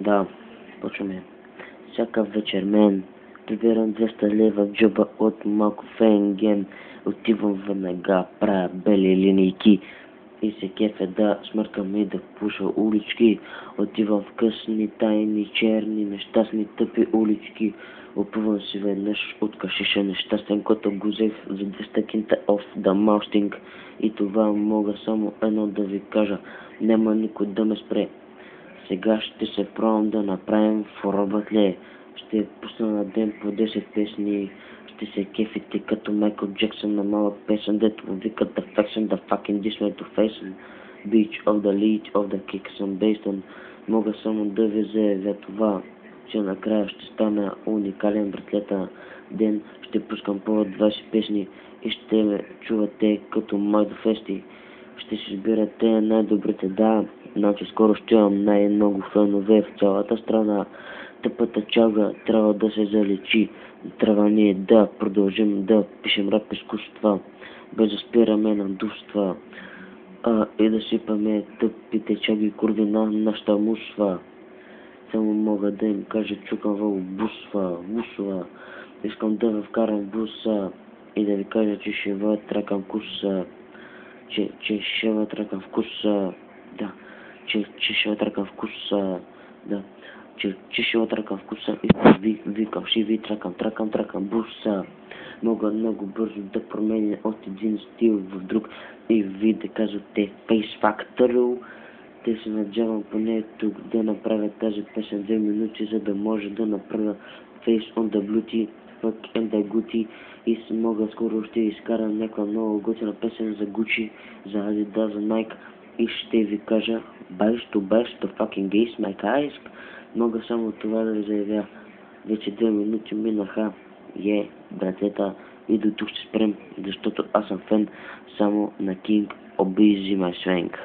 Да, почваме. Всяка вечер мен прибирам 200 лева в джоба от малко фенген. Отивам веднага, правя бели линейки и се кефе да смъркам и да пуша улички. Отивам в късни, тайни, черни, нещастни, тъпи улички. Опъвам си веднъж от кашиша нещастен, който го взех за 200 кинта оф да маустинг. И това мога само едно да ви кажа, няма никой да ме спре. Сега ще се пробвам да направим форбатле. Ще пусна на ден по 10 песни. Ще се кефите като Майкъл Джексън на малък песен, дето викат the faction, the fucking this way to face. Beach of the lead of the kicks and based. Мога само да ви заявя това, че накрая ще стана уникален братлета ден. Ще пускам по 20 песни и ще ме чувате като Майдо Фести. Ще си избирате най-добрите, да. Значи скоро ще имам най-много фенове в цялата страна. Тъпата чага трябва да се заличи. Трябва ние да продължим да пишем рап изкуства, без да спираме на дуства. И да сипаме тъпите чаги курви на нашата мусва. Само мога да им кажа, чукам в бусва. Искам да ви вкарам в буса и да ви кажа, че ще ви тракам куса. Че ще ви тракам вкуса. Да. Че ще ви тракам вкуса. Да. Че ще ви тракам вкуса и викам, ще ви тракам буса. Мога много бързо да променя от един стил в друг и ви да казвате Face Factor. Те се надявам поне тук да направя тази песен 2 минути, за да може да направя Face on the Bluetooth, Fuck and the Gucci и мога скоро ще изкарам някаква много готина песен за Gucci, за Adidas, за Nike и ще ви кажа Bash to fucking gays, my guys. Мога само това да ви заявя. Вече 2 минути минаха. Братета, и до тук ще спрем, защото аз съм фен само на King Obese My Swank.